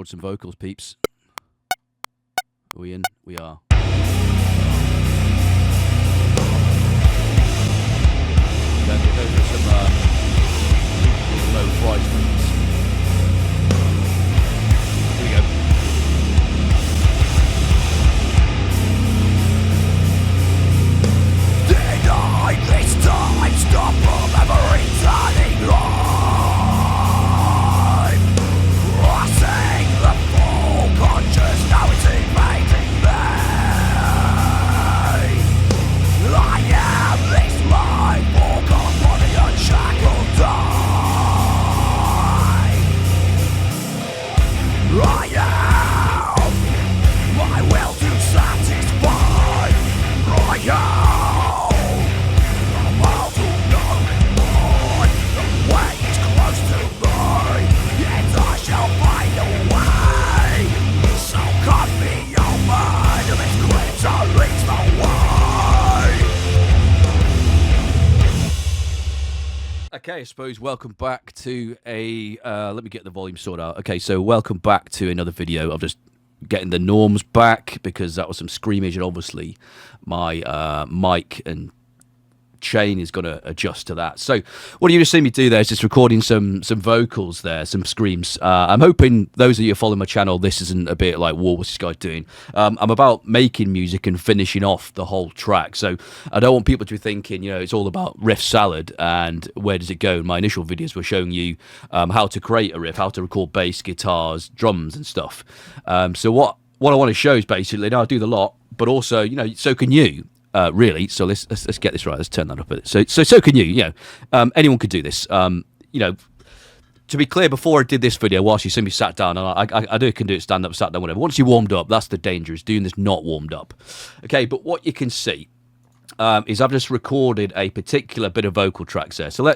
record some vocals, peeps. Are we in? We are. Those are some low price ones. Here we go. Denied this time, stop from ever returning life. Crossing the full conscious, now it's invading me. I am this life, forgone body unshackled die. I am my will to satisfy. I am I'm out to know more. The way is close to me, yet I shall find a way. So cut me open, this crimson leads the way. Okay, I suppose welcome back to a, let me get the volume sorted out. Okay, so welcome back to another video. I'm just getting the norms back because that was some screamage, and obviously my mic and chain is going to adjust to that. So what you just see me do there is just recording some vocals there, some screams. I'm hoping those of you who follow my channel, this isn't a bit like, whoa, what's this guy doing? I'm about making music and finishing off the whole track. So I don't want people to be thinking, you know, it's all about riff salad and where does it go. My initial videos were showing you how to create a riff, how to record bass, guitars, drums and stuff. So what I want to show is basically, now I do the lot, but also, you know, so can you. Really, so let's get this right. Let's turn that up a bit. So can you. You know, anyone could do this. You know, to be clear, before I did this video, whilst you see me sat down, and I can do it stand up, sat down, whatever. Once you warmed up, that's the danger, is doing this not warmed up. Okay, but what you can see is I've just recorded a particular bit of vocal tracks there. So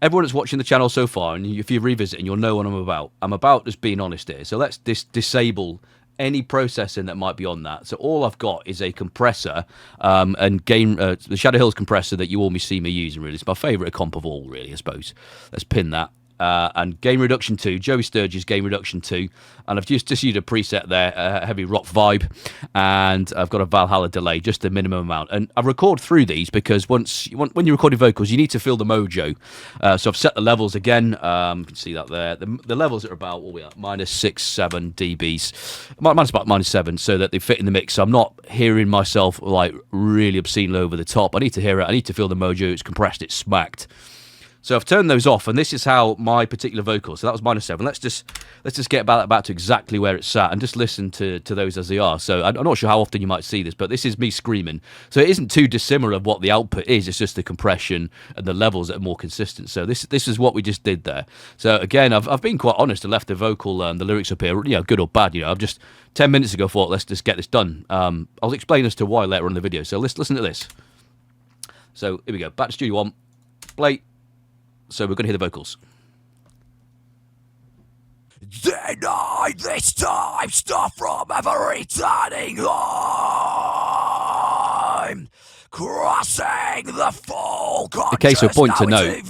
everyone that's watching the channel so far, and if you're revisiting, you'll know what I'm about. I'm about just being honest here. So let's disable any processing that might be on that. So all I've got is a compressor and gain the Shadow Hills compressor that you always see me using. Really, it's my favourite comp of all, really, I suppose. Let's pin that. And Gain Reduction 2, Joey Sturgis Gain Reduction 2, and I've just used a preset there, a heavy rock vibe, and I've got a Valhalla delay, just the minimum amount. And I record through these because when you're recording vocals, you need to feel the mojo. So I've set the levels again. You can see that there. The levels are about, what are we at? -6, -7 dBs. Mine's about -7, so that they fit in the mix. So I'm not hearing myself like really obscenely over the top. I need to hear it. I need to feel the mojo. It's compressed. It's smacked. So I've turned those off, and this is how my particular vocal. So that was -7. Let's just get back to exactly where it's sat and just listen to those as they are. So I'm not sure how often you might see this, but this is me screaming. So it isn't too dissimilar of what the output is. It's just the compression and the levels that are more consistent. So this is what we just did there. So again, I've been quite honest and left the vocal, the lyrics up here, you know, good or bad. You know, I've just 10 minutes ago thought, let's just get this done. I'll explain as to why later on in the video. So let's listen to this. So here we go. Back to Studio One. Play. So we're going to hear the vocals. Denied this time, stop from ever returning home. Crossing the full conscious. Okay, so point to note,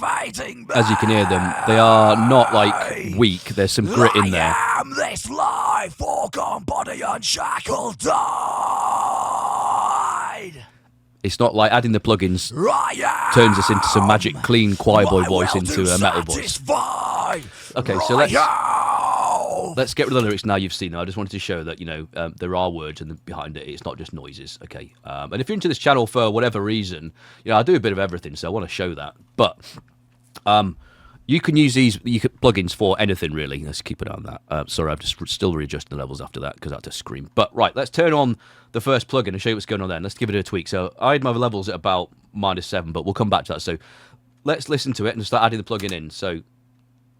as you can hear them, they are not like weak. There's some grit in there. I am this life, forgone body unshackled died. It's not like adding the plugins turns us into some magic clean choir boy voice into a metal voice. Okay, so let's get rid of the lyrics now you've seen them. I just wanted to show that, you know, there are words behind it. It's not just noises, okay? And if you're into this channel for whatever reason, you know, I do a bit of everything, so I want to show that. But you can use these plugins for anything, really. Let's keep it on that. Sorry, I've just still readjusting the levels after that because I had to scream. But right, let's turn on the first plugin and show you what's going on there. Let's give it a tweak. So I had my levels at about -7, but we'll come back to that. So let's listen to it and start adding the plugin in. So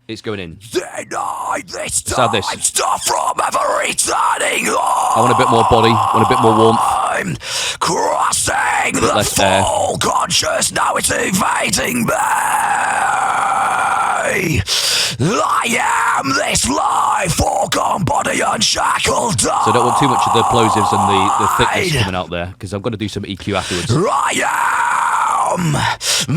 it's going in. Denied this time, this. Stop from ever returning home. I want a bit more body, I want a bit more warmth. Crossing the full conscious, now it's invading me. I am this life, forgone body unshackled. So I don't want too much of the plosives and the thickness coming out there, because I'm going to do some EQ afterwards. I am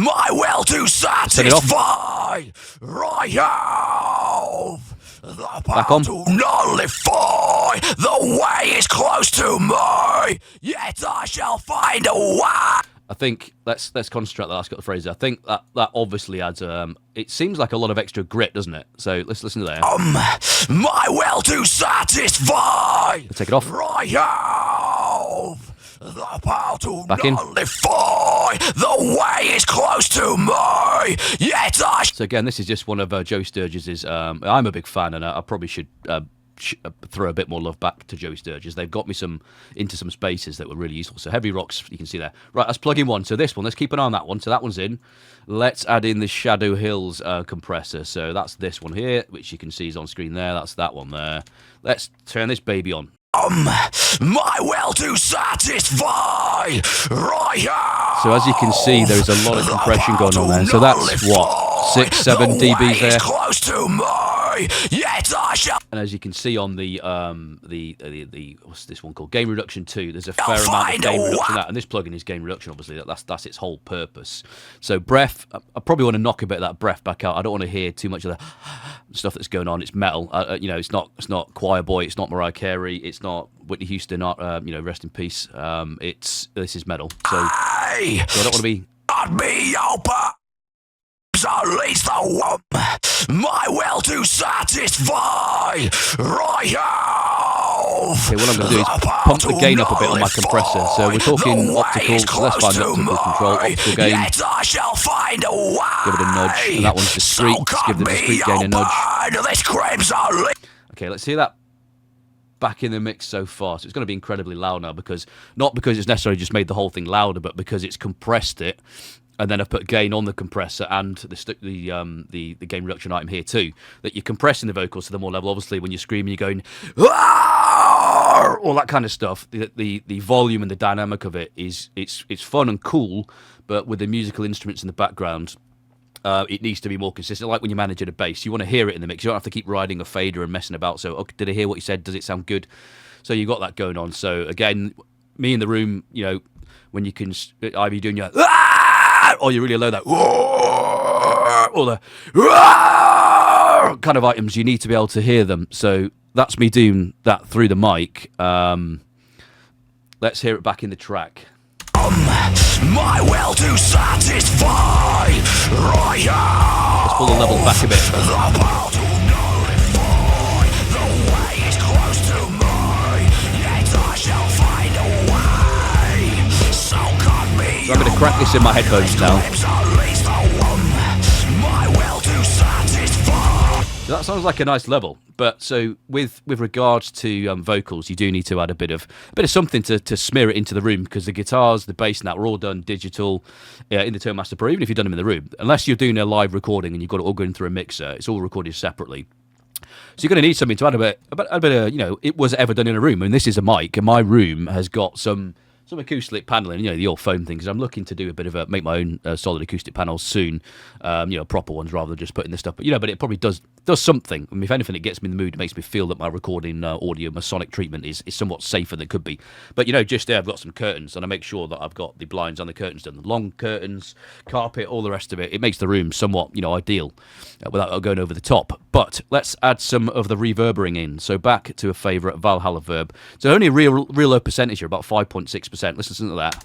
my will to satisfy. I have Back on. To nullify, the way is close to me, yet I shall find a way. I think let's concentrate on the last couple of phrases. I think that obviously adds it seems like a lot of extra grit, doesn't it? So let's listen to that. My will to satisfy. Let's take it off. I have the power to Back in. nullify. The way is close to me, yet I. So again, this is just one of Joe Sturgis's. I'm a big fan, and I probably should throw a bit more love back to Joe Sturgis. They've got me into some spaces that were really useful. So heavy rocks, you can see there. Right, let's plug in one. So this one, let's keep an eye on that one. So that one's in. Let's add in the Shadow Hills compressor. So that's this one here, which you can see is on screen there. That's that one there. Let's turn this baby on. My will to satisfy. So as you can see, there's a lot of compression going on there. So that's what, 6-7 dBs there. Close to me, yet I shall. And as you can see on the what's this one called? Gain Reduction 2, there's a fair amount of gain reduction in that. And this plugin is gain reduction, obviously. That's its whole purpose. So breath, I probably want to knock a bit of that breath back out. I don't want to hear too much of the stuff that's going on. It's metal. You know, it's not Choir Boy, it's not Mariah Carey, it's not Whitney Houston, not you know, rest in peace. This is metal. So I don't want to be. At least the one, my will to satisfy. Okay, what I'm going to do is pump the gain up a bit on my compressor. So we're talking optical, so let's find optical control, optical gain. Give it a nudge, and that one's discrete. Let's give the discrete gain a nudge. Okay, let's hear that back in the mix so far. So it's going to be incredibly loud now, not because it's necessarily just made the whole thing louder, but because it's compressed it. And then I've put gain on the compressor and the gain reduction item here too. That you're compressing the vocals to the more level. Obviously, when you're screaming, you're going, all that kind of stuff. The volume and the dynamic of it it's fun and cool, but with the musical instruments in the background, it needs to be more consistent. Like when you're managing a bass, you want to hear it in the mix. You don't have to keep riding a fader and messing about. So, okay, did I hear what you said? Does it sound good? So you got that going on. So again, me in the room, you know, when you can either doing your or you're really low, that or the kind of items, you need to be able to hear them. So that's me doing that through the mic. Let's hear it back in the track. My will to satisfy. Let's pull the level back a bit. So I'm going to crack this in my headphones now. So that sounds like a nice level, but so with regards to vocals, you do need to add a bit of something to smear it into the room, because the guitars, the bass, and that were all done digital in the Tone Master Pro. Even if you've done them in the room, unless you're doing a live recording and you've got it all going through a mixer, it's all recorded separately. So you're going to need something to add a bit of, you know, it was ever done in a room. I mean, this is a mic, and my room has got some acoustic paneling, you know, the old foam thing, because I'm looking to do a bit of make my own solid acoustic panels soon, you know, proper ones rather than just putting this stuff. But, you know, but it probably does something. I mean, if anything, it gets me in the mood. It makes me feel that my recording audio, my sonic treatment is somewhat safer than it could be. But, you know, just there, I've got some curtains, and I make sure that I've got the blinds and the curtains done. The long curtains, carpet, all the rest of it. It makes the room somewhat, you know, ideal without going over the top. But let's add some of the reverbering in. So back to a favourite, Valhalla Verb. So only a real low percentage here, about 5.6%. Let's listen to that.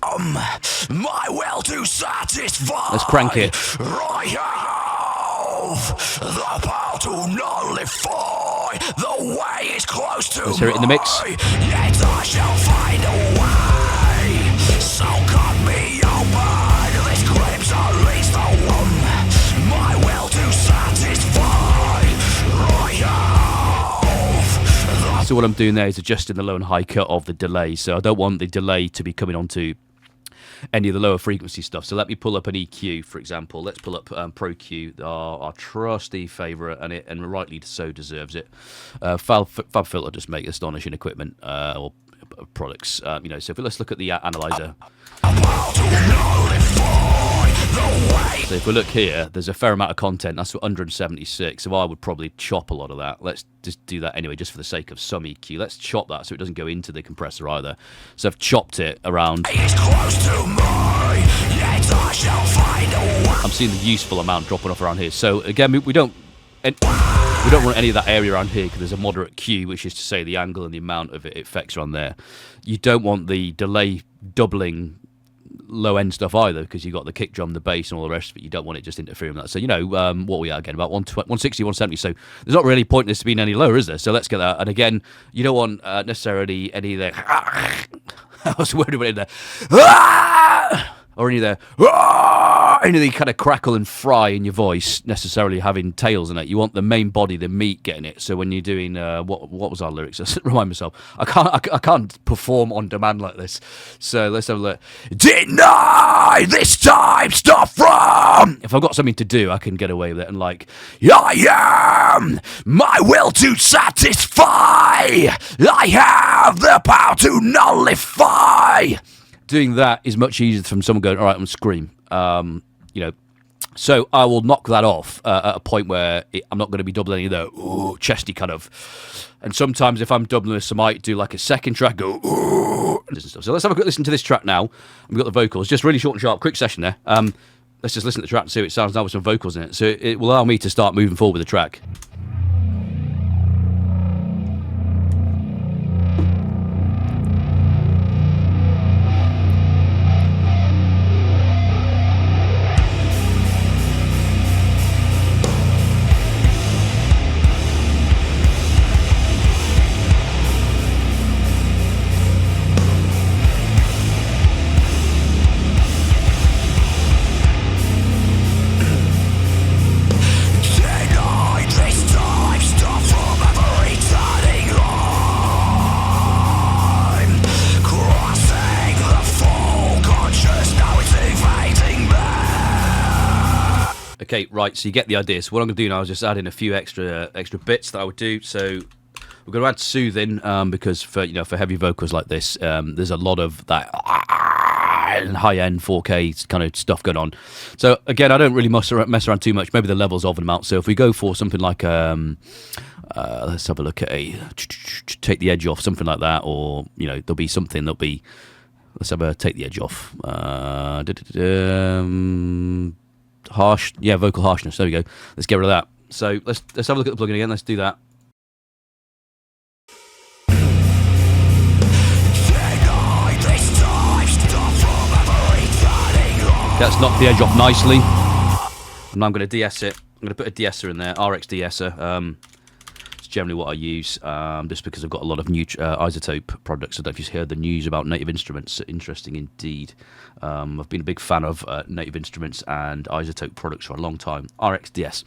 My will to satisfy. Let's crank it. The power to nullify. The way is close to. Let's hear it in the mix. Yet I shall find a way. So cut me open. This gripes at least the one. My will to satisfy. So what I'm doing there is adjusting the low and high cut of the delay. So I don't want the delay to be coming onto any of the lower frequency stuff. So let me pull up an EQ, for example. Let's pull up Pro Q, our trusty favourite, and rightly so deserves it. FabFilter just make astonishing equipment or products. You know, so let's look at the analyzer. So if we look here, there's a fair amount of content. That's 176. So I would probably chop a lot of that. Let's just do that anyway, just for the sake of some EQ. Let's chop that so it doesn't go into the compressor either. So I've chopped it around. I'm seeing the useful amount dropping off around here. So again, we don't We don't want any of that area around here because there's a moderate Q, which is to say the angle and the amount of it affects around there. You don't want the delay doubling low end stuff either, because you've got the kick drum, the bass, and all the rest of it. You don't want it just interfering with that. So, you know, what we are again, about 160, 170. So there's not really point in this to being any lower, is there? So let's get that. And again, you don't want necessarily any of the I was worried about it there. Or any of the kind of crackle and fry in your voice necessarily having tails in it. You want the main body, the meat, getting it. So when you're doing what was our lyrics? Let's remind myself. I can't perform on demand like this. So let's have a look. Deny this time, stop from. If I've got something to do, I can get away with it. And like, I am my will to satisfy. I have the power to nullify. Doing that is much easier from someone going, all right, I'm going to scream. You know, so I will knock that off at a point where I'm not going to be doubling any of the chesty kind of. And sometimes if I'm doubling this, I might do like a second track, go and stuff. So let's have a quick listen to this track now. We've got the vocals, just really short and sharp, quick session there. Let's just listen to the track and see how it sounds now with some vocals in it. So it will allow me to start moving forward with the track. Okay, right, so you get the idea. So what I'm going to do now is just add in a few extra bits that I would do. So we're going to add soothing because for heavy vocals like this, there's a lot of that high-end 4K kind of stuff going on. So again, I don't really mess around too much. Maybe the levels of them out. So if we go for something like let's have a look at take the edge off, something like that, or there'll be something that'll be. Let's have a take the edge off. Harsh, vocal harshness. There we go. Let's get rid of that. So let's have a look at the plugin again. Let's do that. That's knocked the edge off nicely. And now I'm going to de-ess it. I'm going to put a de-esser in there. RX de-esser. It's generally what I use, just because I've got a lot of new isotope products. I don't know if you've heard the news about Native Instruments. Interesting indeed. I've been a big fan of Native Instruments and isotope products for a long time. RX de-ess.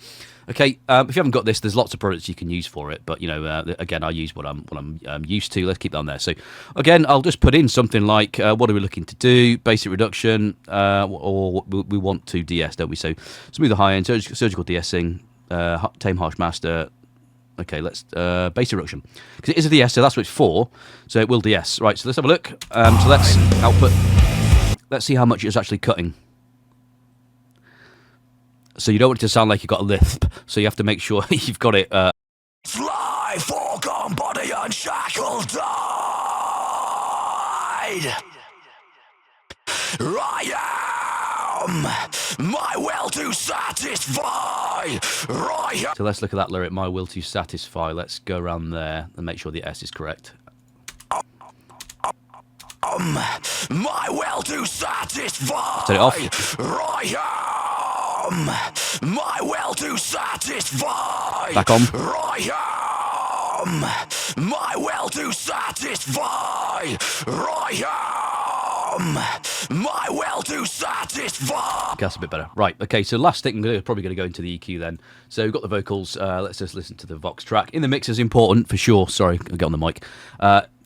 Okay, if you haven't got this, there's lots of products you can use for it. But again, I use what I'm used to. Let's keep that on there. So again, I'll just put in something like what are we looking to do? Basic reduction, or we want to de-ess, don't we? So smooth the high end, surgical de-essing, tame harsh master. Okay, let's basic reduction, because it is a de-ess, so that's what it's for. So it will de-ess. Right, so let's have a look. So let's output. Let's see how much it's actually cutting. So you don't want it to sound like you've got a lisp, so you have to make sure you've got it. Fly, foregone body unshackled, died. I am my will to satisfy. So let's look at that lyric, my will to satisfy. Let's go around there and make sure the S is correct. My will to satisfy. Turn it off. I am my will to satisfy. Back on. I am my will to satisfy. I am my will to satisfy. Okay, that's a bit better. Right, okay, so last thing, I'm probably going to go into the EQ then. So we've got the vocals. Let's just listen to the Vox track. In the mix is important, for sure. Sorry, I'll get on the mic.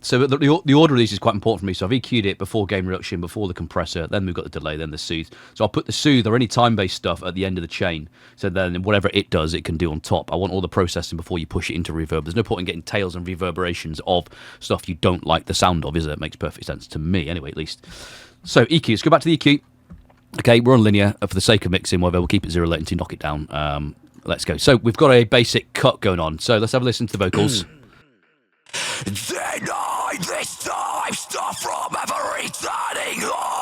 So the order of these is quite important for me. So I've EQ'd it before gain reduction, before the compressor, then we've got the delay, then the soothe. So I'll put the soothe or any time-based stuff at the end of the chain. So then whatever it does, it can do on top. I want all the processing before you push it into reverb. There's no point in getting tails and reverberations of stuff you don't like the sound of, is it? It makes perfect sense to me, anyway, at least. So EQ, let's go back to the EQ. Okay, we're on linear. For the sake of mixing, whatever, we'll keep it zero latency, knock it down. Let's go. So we've got a basic cut going on. So let's have a listen to the vocals. Deny this time, stop from ever returning home.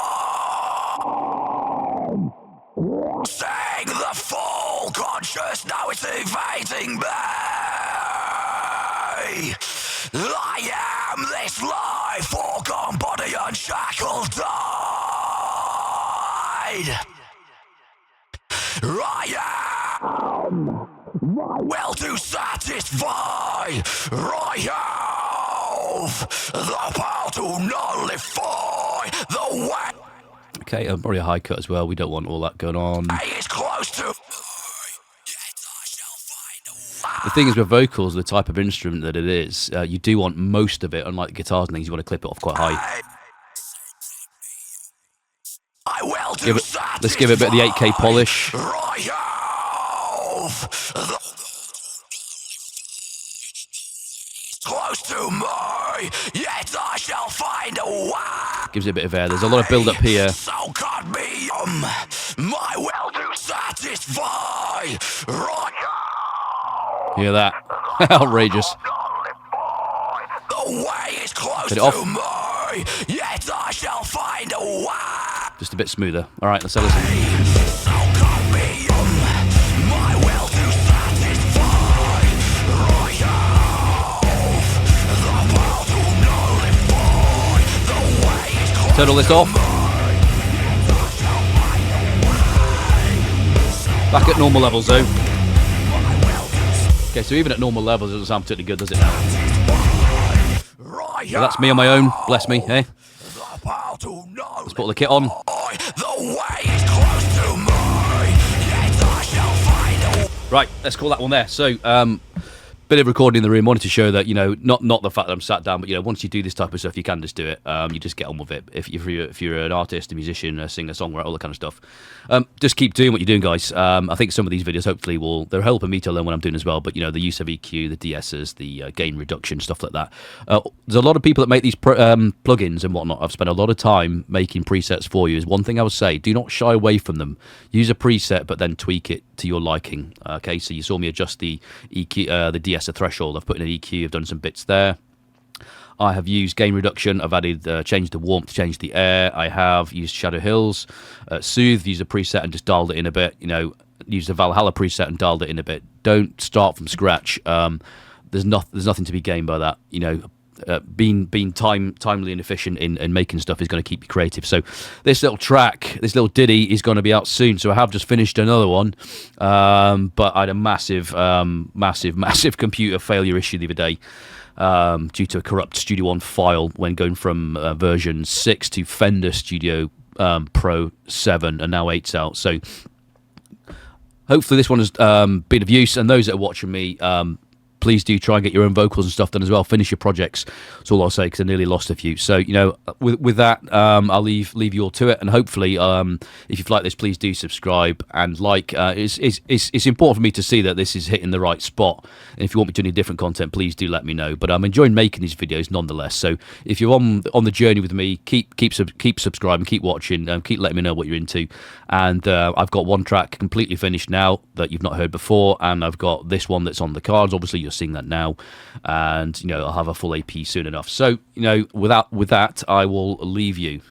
Sing the full conscious, now it's invading me. I am this life, foregone body unshackled, died. I am my will to satisfy. I have the power to nullify the way. Okay, probably a high cut as well. We don't want all that going on. Is close to. The thing is with vocals, the type of instrument that it is, you do want most of it, unlike the guitars and things, you want to clip it off quite high. Let's give it a bit of the 8K polish. Close to me, yet I shall find a way. Gives it a bit of air. There's a lot of build up here. So cut me my will to satisfy. Hear that? Outrageous. The way is close Get it off. to me, yet I shall find a way. Just a bit smoother. All right, let's have a listen. So cut me my will to satisfy. I have the power to nullify. The way is close. Turn all this off. Back at normal levels though. Okay, so even at normal levels, it doesn't sound particularly good, does it now? Well, that's me on my own. Bless me, eh? Let's put all the kit on. Right, let's call that one there. So, bit of recording in the room. Wanted to show that, you know, not the fact that I'm sat down, but, you know, once you do this type of stuff, you can just do it. You just get on with it. If you're an artist, a musician, a singer, songwriter, all that kind of stuff, just keep doing what you're doing, guys. I think some of these videos hopefully they're helping me to learn what I'm doing as well. But, you know, the use of EQ, the de-essers, the gain reduction, stuff like that. There's a lot of people that make these plugins and whatnot. I've spent a lot of time making presets for you. Is one thing I would say: do not shy away from them. Use a preset, but then tweak it to your liking. Okay, so you saw me adjust the EQ, the de-esser threshold. I've put in an EQ. I've done some bits there. I have used gain reduction. I've added, changed the warmth, changed the air. I have used Shadow Hills, soothe. Used a preset and just dialed it in a bit. You know, used the Valhalla preset and dialed it in a bit. Don't start from scratch. There's nothing to be gained by that. You know. Being timely and efficient in making stuff is going to keep you creative. So this little track, this little ditty is going to be out soon. So I have just finished another one, but I had a massive computer failure issue the other day due to a corrupt Studio One file when going from version 6 to Fender Studio Pro 7 and now 8's out. So hopefully this one has been of use, and those that are watching me, please do try and get your own vocals and stuff done as well. Finish your projects. That's all I'll say, because I nearly lost a few. So, you know, with that, I'll leave you all to it. And hopefully, if you've liked this, please do subscribe and like. It's important for me to see that this is hitting the right spot. And if you want me to do any different content, please do let me know. But I'm enjoying making these videos nonetheless. So if you're on the journey with me, keep subscribing, keep watching, keep letting me know what you're into. And I've got one track completely finished now that you've not heard before, and I've got this one that's on the cards. Obviously, you're seeing that now, and you know, I'll have a full AP soon enough. So, you know, with that, I will leave you.